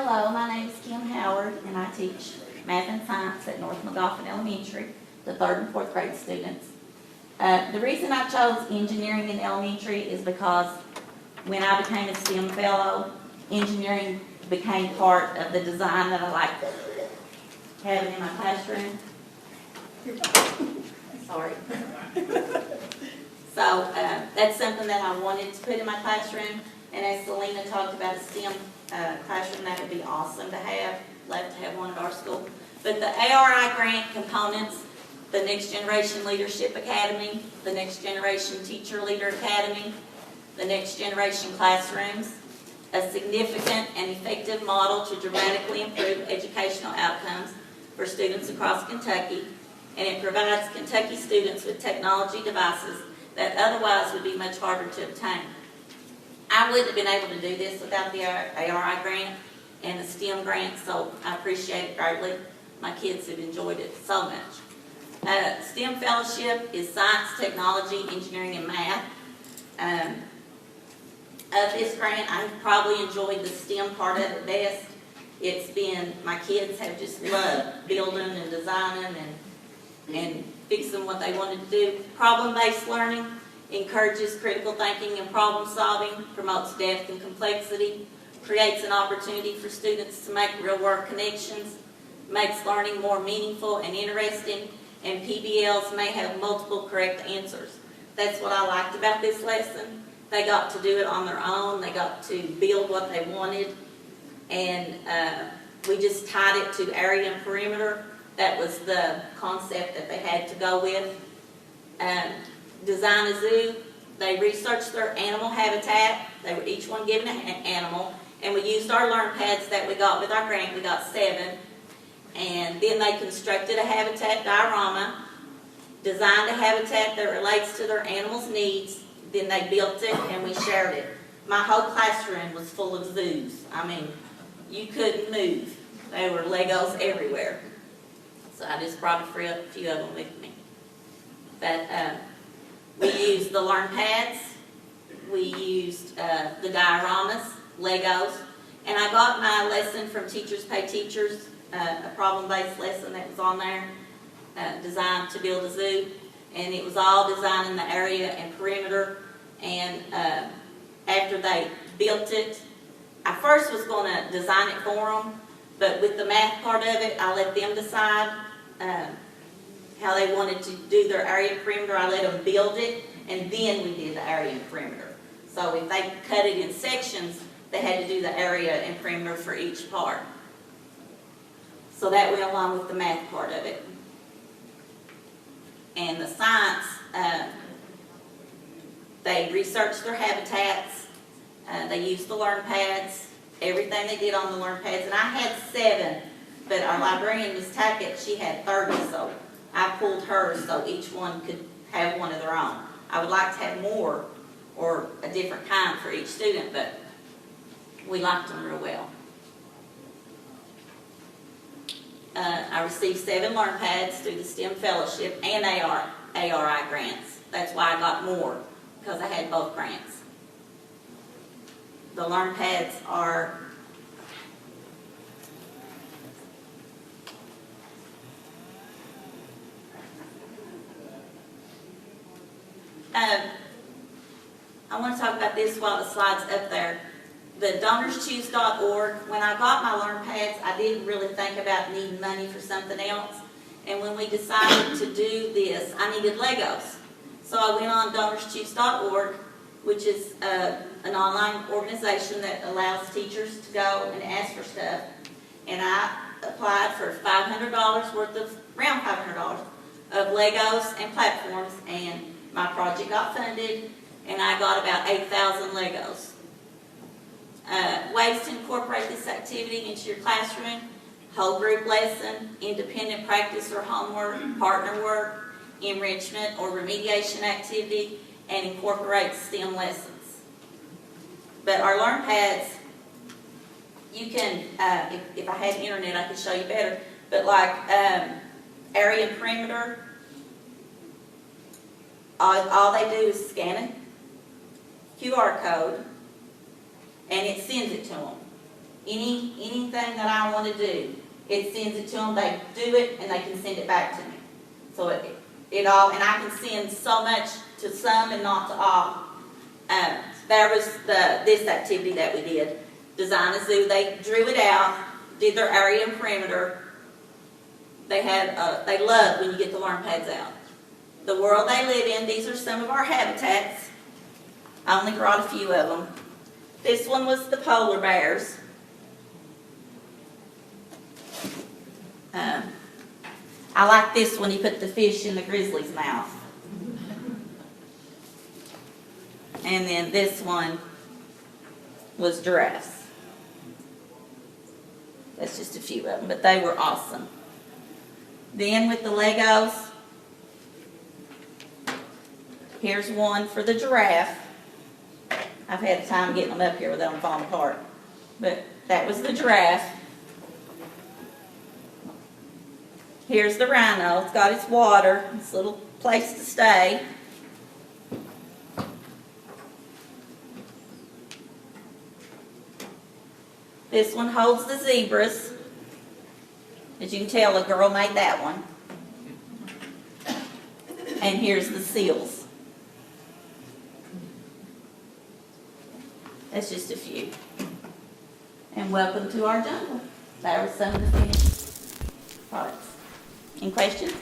Hello, my name is Kim Howard, and I teach math and science at North McGoffin Elementary, the 3rd and 4th grade students. The reason I chose engineering in elementary is because when I became a STEM fellow, engineering became part of the design that I like having in my classroom. Sorry. So that's something that I wanted to put in my classroom, and as Selena talked about a STEM classroom, that would be awesome to have. Love to have one at our school. But the ARI grant components, the Next Generation Leadership Academy, the Next Generation Teacher Leader Academy, the Next Generation Classrooms, a significant and effective model to dramatically improve educational outcomes for students across Kentucky, and it provides Kentucky students with technology devices that otherwise would be much harder to obtain. I wouldn't have been able to do this without the ARI grant and the STEM grant, so I appreciate it greatly. My kids have enjoyed it so much. STEM Fellowship is science, technology, engineering, and math. Of this grant, I've probably enjoyed the STEM part of it best. It's been, my kids have just loved building and designing and fixing what they wanted to do. Problem-based learning encourages critical thinking and problem solving, promotes depth and complexity, creates an opportunity for students to make real-world connections, makes learning more meaningful and interesting, and PBLs may have multiple correct answers. That's what I liked about this lesson. They got to do it on their own. They got to build what they wanted, and we just tied it to area and perimeter. That was the concept that they had to go with. Design a zoo. They researched their animal habitat. They were each one given an animal, and we used our LearnPads that we got with our grant. We got 7, and then they constructed a habitat diorama, designed a habitat that relates to their animal's needs. Then they built it, and we shared it. My whole classroom was full of zoos. I mean, you couldn't move. There were Legos everywhere. So I just brought a few of them with me. But we used the LearnPads, we used the dioramas, Legos, and I got my lesson from Teachers Pay Teachers, a problem-based lesson that was on there, designed to build a zoo, and it was all designed in the area and perimeter. And after they built it, I first was going to design it for them, but with the math part of it, I let them decide how they wanted to do their area and perimeter. I let them build it, and then we did the area and perimeter. So if they cut it in sections, they had to do the area and perimeter for each part. So that went along with the math part of it. And the science, they researched their habitats, they used the LearnPads, everything they did on the LearnPads, and I had 7, but our librarian, Ms. Tackett, she had 30, so I pulled hers so each one could have one of their own. I would like to have more or a different kind for each student, but we liked them real well. I received 7 LearnPads through the STEM Fellowship and ARI grants. That's why I got more, because I had both grants. The LearnPads are I want to talk about this while the slide's up there. The DonorsChoose.org, when I got my LearnPads, I didn't really think about needing money for something else. And when we decided to do this, I needed Legos. So I went on DonorsChoose.org, which is an online organization that allows teachers to go and ask for stuff. And I applied for $500 worth of, around $500 of Legos and platforms, and my project got funded, and I got about 8,000 Legos. Ways to incorporate this activity into your classroom: whole group lesson, independent practice or homework, partner work, enrichment or remediation activity, and incorporate STEM lessons. But our LearnPads, you can, if I had the internet I could show you better, but like area and perimeter, all they do is scan it, QR code, and it sends it to them. anything that I want to do, it sends it to them, they do it, and they can send it back to me. So it all, and I can send so much to some and not to all. There was this activity that we did, design a zoo. They drew it out, did their area and perimeter. They love when you get the LearnPads out. The world they live in, these are some of our habitats. I only brought a few of them. This one was the polar bears. I like this one, he put the fish in the grizzly's mouth. And then this one was giraffes. That's just a few of them, but they were awesome. Then with the Legos, here's one for the giraffe. I've had time getting them up here without them falling apart. But that was the giraffe. Here's the rhino. It's got its water, its little place to stay. This one holds the zebras. As you can tell, a girl made that one. And here's the seals. That's just a few. And welcome to our jungle. That was some of the finished products. Any questions?